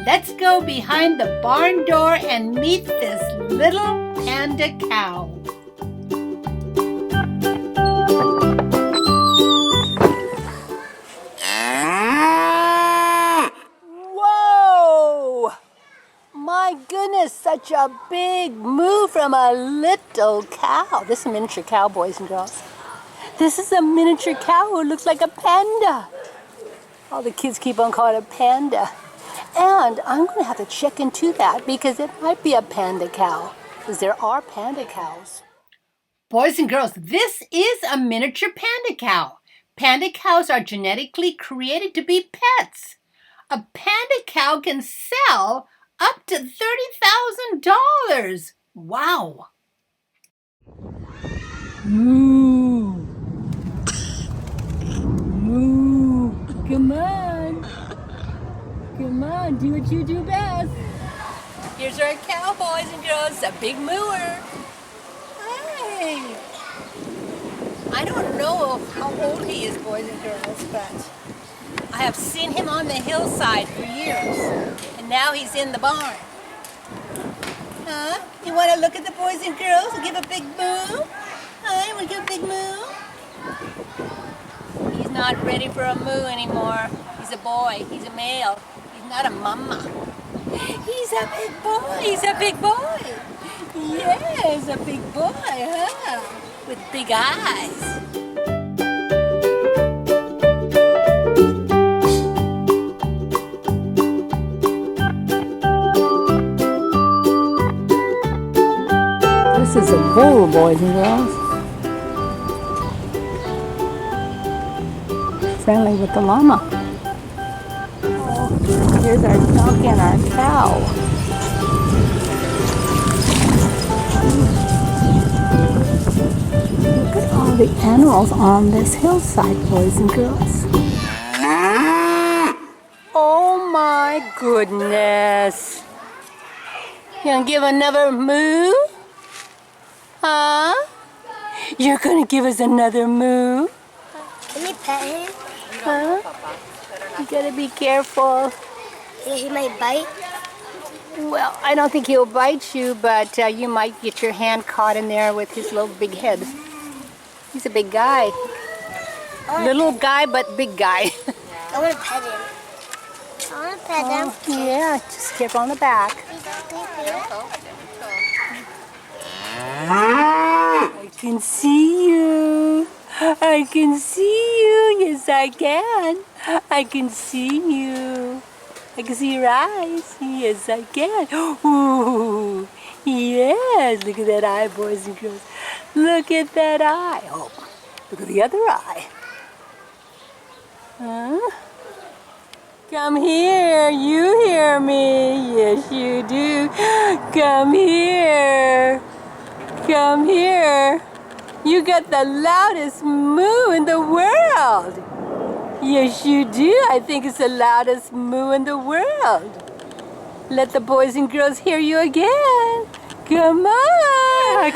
Let's go behind the barn door and meet this little panda cow. Whoa! My goodness, such a big moo from a little cow. This is a miniature cow, boys and girls. This is a miniature cow who looks like a panda. All the kids keep on calling it a panda. And I'm going to have to check into that because it might be a panda cow, because there are panda cows. Boys and girls, this is a miniature panda cow. Panda cows are genetically created to be pets. A panda cow can sell up to $30,000. Wow. Moo. Moo. Come on. Come on, do what you do best. Here's our cow, boys and girls, a big mooer. Hi. I don't know how old he is, boys and girls, but I have seen him on the hillside for years, and now he's in the barn. Huh? You want to look at the boys and girls and give a big moo? Huh? You want to give a big moo? He's not ready for a moo anymore. He's a boy. He's a male. He's not a mama. He's a big boy. He's a big boy. Yes, a big boy, huh? With big eyes. This is a bull, boys and girls. Friendly with the llama. Oh, here's our donkey and our cow. Look at all the animals on this hillside, boys and girls. Oh my goodness. You gonna give another moo? Huh? You're gonna give us another moo? Can we pet him? Huh? You gotta be careful. Yeah, he might bite. Well, I don't think he'll bite you, but you might get your hand caught in there with his little big head. He's a big guy. Little guy, but big guy. I want to pet him. I want to pet him. Yeah, just careful on the back. I can see you. I can see you. Yes, I can. I can see you. I can see your eyes. Yes, I can. Ooh, yes. Look at that eye, boys and girls. Look at that eye. Oh, look at the other eye. Huh? Come here. You hear me. Yes, you do. Come here. Come here. You got the loudest moo in the world. Yes, you do. I think it's the loudest moo in the world. Let the boys and girls hear you again. Come on.